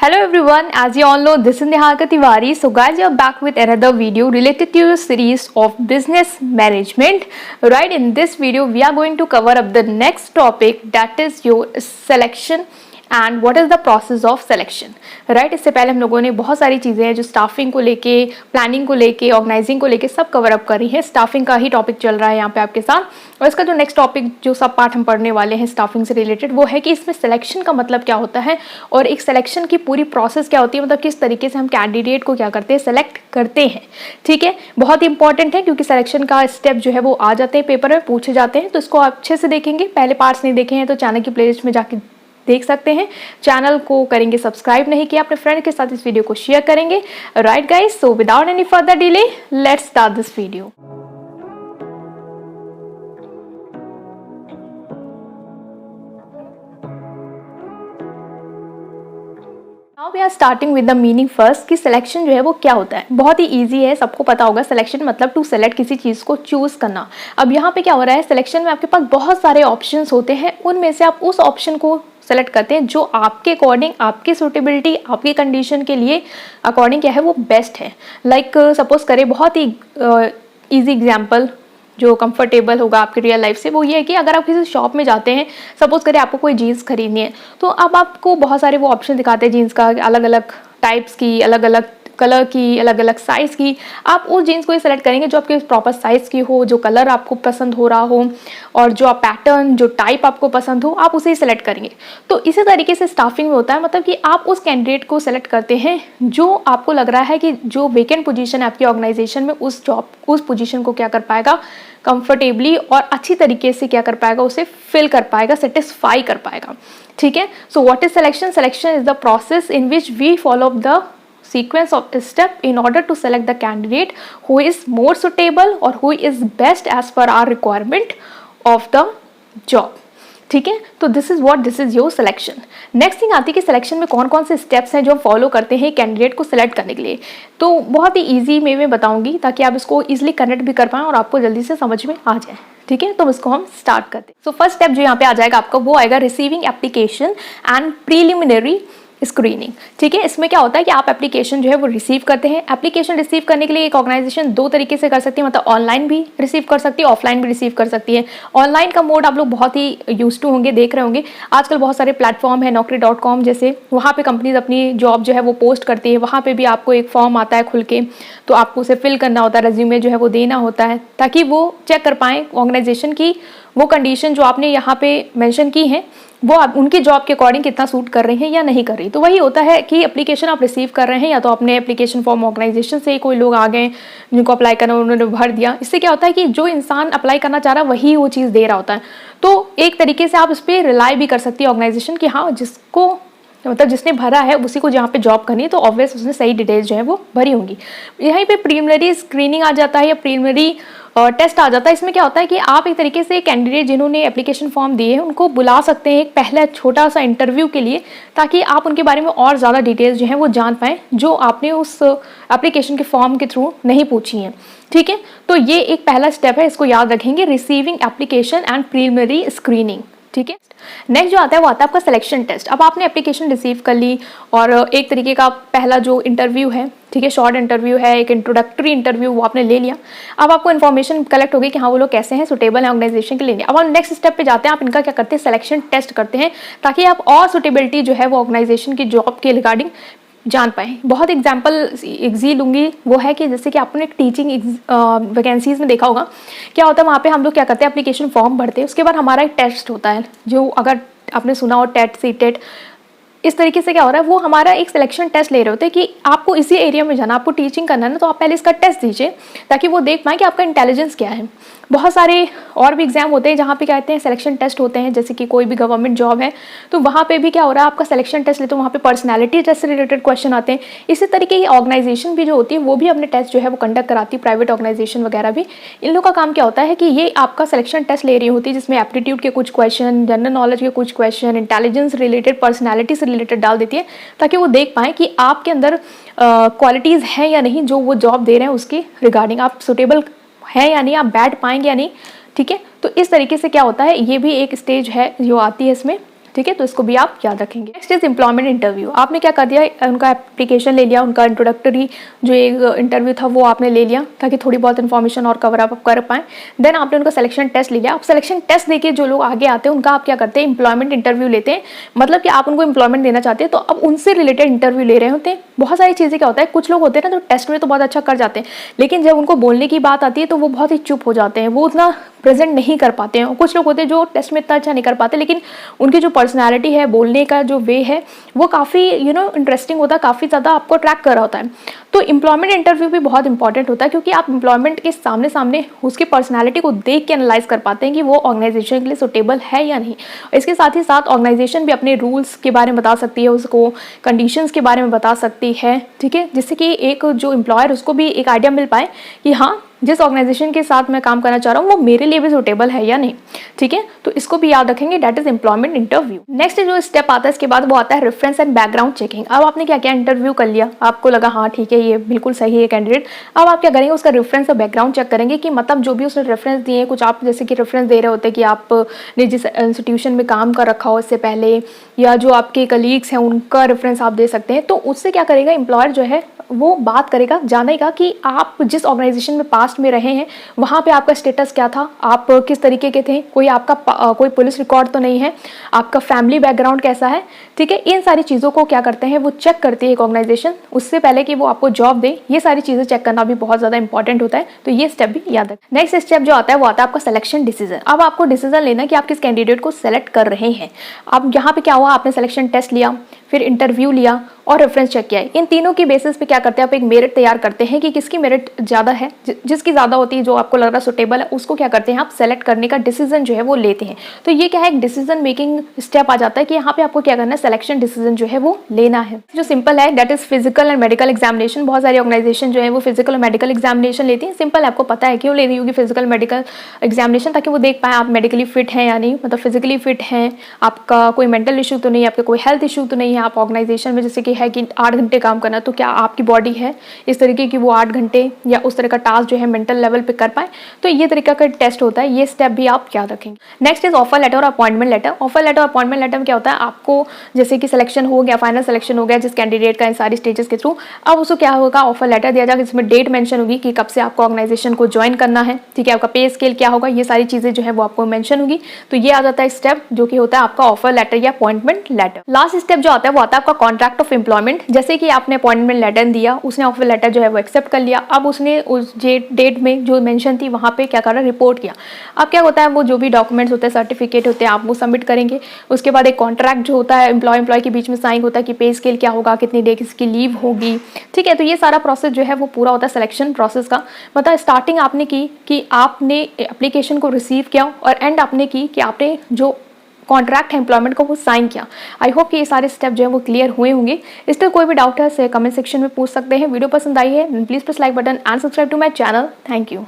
Hello everyone, as you all know, this is Niharika Tiwari. So guys, we are back with another video related to your series of business management. Right, in this video, we are going to cover up the next topic, that is your selection and what is the process of selection. Right, इससे पहले हम लोगों ने बहुत सारी चीज़ें हैं जो स्टाफिंग को लेके, प्लानिंग को लेके, ऑर्गेनाइजिंग को लेके सब कवर अप कर रही है. स्टाफिंग का ही टॉपिक चल रहा है यहाँ पे आपके साथ. और इसका जो नेक्स्ट टॉपिक, जो सब पार्ट हम पढ़ने वाले हैं स्टाफिंग से रिलेटेड, वो है कि इसमें सिलेक्शन का मतलब क्या होता है और एक सिलेक्शन की पूरी प्रोसेस क्या होती है, मतलब किस तरीके से हम कैंडिडेट को क्या करते हैं, सेलेक्ट करते हैं. ठीक है, बहुत ही इंपॉर्टेंट है क्योंकि सिलेक्शन का स्टेप जो है वो आ जाते हैं, पेपर में पूछे जाते हैं. तो इसको अच्छे से देखेंगे. पहले पार्ट्स नहीं देखे हैं तो चैनल की प्लेलिस्ट में जाके देख सकते हैं. चैनल को करेंगे सब्सक्राइब नहीं किया, अपने फ्रेंड के साथ इस वीडियो को शेयर करेंगे. Right guys, so without any further delay let's start this video. Now we are starting with the meaning first कि सिलेक्शन जो है वो क्या होता है. बहुत ही इजी है, सबको पता होगा. सिलेक्शन मतलब टू सेलेक्ट, किसी चीज़ को चूज करना. अब यहाँ पे क्या हो रहा है, सिलेक्शन में आपके पास बहुत सारे ऑप्शंस होते हैं, उनमें से आप उस ऑप्शन को सेलेक्ट करते हैं जो आपके अकॉर्डिंग, आपकी सूटेबिलिटी, आपकी कंडीशन के लिए अकॉर्डिंग क्या है वो बेस्ट है. लाइक सपोज करें, बहुत ही ईजी एग्जांपल जो कंफर्टेबल होगा आपकी रियल लाइफ से, वो ये है कि अगर आप किसी शॉप में जाते हैं, सपोज करें आपको कोई जीन्स खरीदनी है, तो अब आपको बहुत सारे वो ऑप्शन दिखाते हैं जीन्स का, अलग अलग टाइप्स की, अलग अलग कलर की, अलग अलग साइज़ की. आप उस जीन्स को ही सेलेक्ट करेंगे जो आपके प्रॉपर साइज़ की हो, जो कलर आपको पसंद हो रहा हो, और जो आप पैटर्न, जो टाइप आपको पसंद हो, आप उसे ही सेलेक्ट करेंगे. तो इसी तरीके से स्टाफिंग में होता है, मतलब कि आप उस कैंडिडेट को सेलेक्ट करते हैं जो आपको लग रहा है कि जो वेकेंट पोजीशन है आपकी ऑर्गेनाइजेशन में, उस जॉब, उस पोजीशन को क्या कर पाएगा, कंफर्टेबली और अच्छी तरीके से क्या कर पाएगा, उसे फिल कर पाएगा, सेटिस्फाई कर पाएगा. ठीक है, so what is selection? Selection is the process in which we follow the sequence of step in order to select the candidate who is more suitable or who is best as per our requirement of the job. ठीक है, तो this is your selection. Next thing आती है कि selection में कौन कौन से स्टेप्स हैं जो हम फॉलो करते हैं कैंडिडेट को सिलेक्ट करने के लिए. तो बहुत ही ईजी मैं बताऊंगी ताकि आप इसको ईजिली कनेक्ट भी कर पाएं और आपको जल्दी से समझ में आ जाए. ठीक है, तो इसको हम स्टार्ट करते हैं. सो फर्स्ट स्टेप जो यहाँ पे आ जाएगा आपका, वो आएगा receiving application and preliminary screening. ठीक है, इसमें क्या होता है कि आप एप्लीकेशन जो है वो रिसीव करते हैं. एप्लीकेशन रिसीव करने के लिए एक ऑर्गेनाइजेशन दो तरीके से कर सकती है, मतलब ऑनलाइन भी रिसीव कर सकती है, ऑफलाइन भी रिसीव कर सकती है. ऑनलाइन का मोड आप लोग बहुत ही यूज टू होंगे, देख रहे होंगे. आजकल बहुत सारे प्लेटफॉर्म है, naukri.com जैसे, वहाँ पे कंपनीज अपनी जॉब जो है वो पोस्ट करती है. वहाँ पे भी आपको एक फॉर्म आता है खुल के, तो आपको उसे फिल करना होता है, रेज्यूमे जो है वो देना होता है, ताकि वो चेक कर पाएँ ऑर्गेनाइजेशन की वो कंडीशन जो आपने यहाँ पे मेंशन की है वो आप उनकी जॉब के अकॉर्डिंग कितना सूट कर रही हैं या नहीं कर रही. तो वही होता है कि एप्लीकेशन आप रिसीव कर रहे हैं, या तो अपने एप्लीकेशन फॉर्म ऑर्गेनाइजेशन से कोई लोग आ गए जिनको अप्लाई करना उन्होंने भर दिया. इससे क्या होता है कि जो इंसान अप्लाई करना चाह रहा है वही वो चीज़ दे रहा होता है. तो एक तरीके से आप इस पर रिलाई भी कर सकती है ऑर्गेनाइजेशन कि हाँ, जिसको मतलब जिसने भरा है उसी को जहाँ पे जॉब करनी है, तो ऑब्वियस उसने सही डिटेल्स जो है वो भरी होंगी. यहीं पे प्रीलिमिनरी स्क्रीनिंग आ जाता है या प्रीलिमिनरी टेस्ट आ जाता है. इसमें क्या होता है कि आप एक तरीके से कैंडिडेट जिन्होंने एप्लीकेशन फॉर्म दिए हैं उनको बुला सकते हैं एक पहला छोटा सा इंटरव्यू के लिए, ताकि आप उनके बारे में और ज़्यादा डिटेल्स जो हैं वो जान पाएँ जो आपने उस एप्लीकेशन के फॉर्म के थ्रू नहीं पूछी हैं. ठीक है, तो ये एक पहला स्टेप है, इसको याद रखेंगे, receiving application and preliminary screening. ठीक है, नेक्स्ट जो आता है वो आता है आपका सिलेक्शन टेस्ट. अब आपने एप्लीकेशन रिसीव कर ली और एक तरीके का पहला जो इंटरव्यू है, ठीक है, शॉर्ट इंटरव्यू है, एक इंट्रोडक्टरी इंटरव्यू, वो आपने ले लिया. अब आपको इन्फॉर्मेशन कलेक्ट होगी कि हाँ वो लोग कैसे हैं, सुटेबल है ऑर्गेनाइजेशन के लिए. अब हम नेक्स्ट स्टेप पे जाते हैं. आप इनका क्या करते हैं, सिलेक्शन टेस्ट करते हैं, ताकि आप और सुटेबिलिटी जो है वो ऑर्गेनाइजेशन की जॉब के रिगार्डिंग जान पाएँ. बहुत एग्जाम्पल एग्जी लूँगी, वो है कि जैसे कि आपने एक टीचिंग वैकेंसीज़ में देखा होगा, क्या होता है वहाँ पे हम लोग क्या करते हैं, एप्लीकेशन फॉर्म भरते हैं, उसके बाद हमारा एक टेस्ट होता है, जो अगर आपने सुना हो टेट सी टेट, इस तरीके से क्या हो रहा है, वो हमारा एक सिलेक्शन टेस्ट ले रहे होते हैं कि आपको इसी एरिया में जाना, आपको टीचिंग करना है ना, तो आप पहले इसका टेस्ट दीजिए ताकि वो देख पाएँ कि आपका इंटेलिजेंस क्या है. बहुत सारे और भी एग्जाम होते हैं जहाँ पे कहते हैं सिलेक्शन टेस्ट होते हैं, जैसे कि कोई भी गवर्नमेंट जॉब है तो वहाँ पे भी क्या हो रहा है, आपका सिलेक्शन टेस्ट लेते हैं, वहाँ पे पर्सनैलिटी टेस्ट से रिलेटेड क्वेश्चन आते हैं. इसी तरीके की ऑर्गेनाइजेशन भी जो होती है वो भी अपने टेस्ट जो है वो कंडक्ट कराती है, प्राइवेट ऑर्गेनाइजेशन वगैरह भी. इन लोगों का काम क्या होता है कि ये आपका सिलेक्शन टेस्ट ले रही होती है, जिसमें एप्टीट्यूड के कुछ क्वेश्चन, जनरल नॉलेज के कुछ क्वेश्चन, इंटेलिजेंस रिलेटेड, पर्सनैलिटी से रिलेटेड डाल देती है, ताकि वो देख पाएँ कि आपके अंदर क्वालिटीज़ हैं या नहीं जो वो जॉब दे रहे हैं उसकी रिगार्डिंग, आप सुटेबल हैं या नहीं, आप बैठ पाएंगे या नहीं. ठीक है, तो इस तरीके से क्या होता है, ये भी एक स्टेज है जो आती है इसमें ठीक है, तो इसको भी आप याद रखेंगे। Next is employment interview. आपने क्या कर दिया, उनका एप्लीकेशन ले लिया, उनका इंट्रोडक्टरी जो एक इंटरव्यू था वो आपने ले लिया ताकि थोड़ी बहुत इन्फॉर्मेशन और कवर अप कर पाएँ। देन आपने उनका सिलेक्शन टेस्ट ले लिया। अब सिलेक्शन टेस्ट देके जो लोग आगे आते हैं उनका आप क्या करते हैं, एम्प्लॉयमेंट इंटरव्यू लेते हैं। मतलब कि आप उनको एम्प्लॉयमेंट देना चाहते हैं तो अब उनसे रिलेटेड इंटरव्यू ले रहे होते हैं। बहुत सारी चीज़ें क्या होता है, कुछ लोग होते हैं ना तो टेस्ट में तो बहुत अच्छा कर जाते हैं, लेकिन जब उनको बोलने की बात आती है तो वो बहुत ही चुप हो जाते हैं, वो उतना प्रेजेंट नहीं कर पाते हैं। कुछ लोग होते हैं जो टेस्ट में इतना अच्छा नहीं कर पाते, लेकिन उनकी जो पर्सनैलिटी है, बोलने का जो वे है, वो काफ़ी इंटरेस्टिंग होता है, काफ़ी ज़्यादा आपको अट्रैक्ट कर रहा होता है। तो एम्प्लॉयमेंट इंटरव्यू भी बहुत इंपॉर्टेंट होता है क्योंकि आप एम्प्लॉयमेंट के सामने सामने उसकी पर्सनैलिटी को देख के एनालाइज कर पाते हैं कि वो ऑर्गेनाइजेशन के लिए सुटेबल है या नहीं। इसके साथ ही साथ ऑर्गेनाइजेशन भी अपने रूल्स के बारे में बता सकती है, उसको कंडीशंस के बारे में बता सकती है, ठीक है, जिससे कि एक जो एम्प्लॉयर उसको भी एक आइडिया मिल पाए कि हाँ, जिस ऑर्गेनाइजेशन के साथ मैं काम करना चाह रहा हूँ वो मेरे लिए भी सुटेबल है या नहीं। ठीक है, तो इसको भी याद रखेंगे, that is employment interview. Next जो स्टेप आता है इसके बाद वो आता है रेफरेंस एंड बैकग्राउंड चेकिंग। अब आपने क्या किया, इंटरव्यू कर लिया, आपको लगा हाँ ठीक है ये बिल्कुल सही है कैंडिडेट। अब आप क्या करेंगे, उसका रेफरेंस और बैकग्राउंड चेक करेंगे कि मतलब जो भी उसने रेफरेंस दिए, कुछ आप जैसे कि रेफरेंस दे रहे होते हैं कि आपने जिस इंस्टीट्यूशन में काम कर रखा हो इससे पहले, या जो आपके कलीग्स हैं उनका रेफरेंस आप दे सकते हैं। तो उससे क्या करेगा एम्प्लॉयर जो है वो बात करेगा, जानेगा कि आप जिस ऑर्गेनाइजेशन में पास्ट में रहे हैं वहाँ पे आपका स्टेटस क्या था, आप किस तरीके के थे, कोई आपका कोई पुलिस रिकॉर्ड तो नहीं है, आपका फैमिली बैकग्राउंड कैसा है। ठीक है, इन सारी चीज़ों को क्या करते हैं वो चेक करती है एक ऑर्गेनाइजेशन, उससे पहले कि वो आपको जॉब दे। ये सारी चीज़ें चेक करना भी बहुत ज़्यादा इंपॉर्टेंट होता है, तो ये स्टेप भी याद रखें। नेक्स्ट स्टेप जो आता है वो आता है आपका सिलेक्शन डिसीजन। अब आपको डिसीजन लेना कि आप किस कैंडिडेट को सेलेक्ट कर रहे हैं। अब यहाँ पे क्या हुआ, आपने सिलेक्शन टेस्ट लिया, फिर इंटरव्यू लिया और रेफरेंस चेक किया। इन तीनों की बेसिस पे क्या करते हैं, आप एक मेरिट तैयार करते हैं कि किसकी मेरिट ज़्यादा है, जिसकी ज़्यादा होती है, जो आपको लग रहा सुटेबल है, उसको क्या करते हैं आप सेलेक्ट करने का डिसीजन जो है वो लेते हैं। तो ये क्या है, एक डिसीजन मेकिंग स्टेप आ जाता है कि यहाँ पे आपको क्या करना है, सिलेक्शन डिसीजन जो है वो लेना है। जो सिंपल है that is physical and medical examination. बहुत सारी ऑर्गेनाइजेशन जो है वो फिजिकल और मेडिकल एग्जामिनेशन लेती है। सिंपल आपको पता है क्यों ले रही होगी फिजिकल मेडिकल एग्जामिनेशन, ताकि वो देख पाए आप मेडिकली फिट हैं या नहीं, मतलब फिजिकली फिट हैं, आपका कोई मेंटल इशू तो नहीं है, आपका कोई हेल्थ इशू तो नहीं है, आप ऑर्गेनाइजेशन में जैसे कि है कि 8 घंटे काम करना, तो क्या आपकी बॉडी है इस तरीके की वो 8 घंटे या उस तरह का टास्क जो है मेंटल लेवल पे कर पाए। तो ये तरीका का टेस्ट होता है, ये स्टेप भी आप याद रखेंगे। नेक्स्ट इज ऑफर लेटर और अपॉइंटमेंट लेटर। ऑफर लेटर और अपॉइंटमेंट लेटर में क्या होता है, आपको जैसे कि सिलेक्शन हो गया, फाइनल सिलेक्शन हो गया जिस कैंडिडेट का इन सारी स्टेजेस के थ्रू, अब उसको क्या होगा, ऑफर लेटर दिया जाएगा जिसमें डेट मेंशन होगी कि कब से आपको ऑर्गेनाइजेशन को ज्वाइन करना है। ठीक है, आपका पे स्केल क्या होगा, ये सारी चीजें जो है वो आपको मेंशन होगी। तो ये आ जाता है स्टेप जो कि होता है आपका ऑफर लेटर या अपॉइंटमेंट लेटर। लास्ट स्टेप जो आता है वो आता है आपका कॉन्ट्रैक्ट ऑफ एम्प्लॉयमेंट। जैसे कि आपने अपॉइंटमेंट लेटर दिया, उसने ऑफर लेटर जो है वो एक्सेप्ट कर लिया, अब उसने उस डेट में जो मेंशन थी वहाँ पे क्या करा, रिपोर्ट किया। अब क्या होता है, वो जो भी डॉक्यूमेंट्स होते हैं, सर्टिफिकेट होते हैं, आप वो सबमिट करेंगे। उसके बाद एक कॉन्ट्रैक्ट जो होता है एम्प्लॉय के बीच में साइन होता है कि पे स्केल क्या होगा, कितनी डे किसकी लीव होगी। ठीक है, तो ये सारा प्रोसेस जो है वो पूरा होता है सिलेक्शन प्रोसेस का। मतलब स्टार्टिंग आपने की कि आपने एप्लीकेशन को रिसीव किया और एंड आपने की कि आपने जो कॉन्ट्रैक्ट है एम्प्लॉयमेंट को वो साइन किया। आई होप कि ये सारे स्टेप जो है वो क्लियर हुए होंगे। इस पर कोई भी डाउट है कमेंट सेक्शन में पूछ सकते हैं। वीडियो पसंद आई है please press like button and subscribe to my channel. Thank you.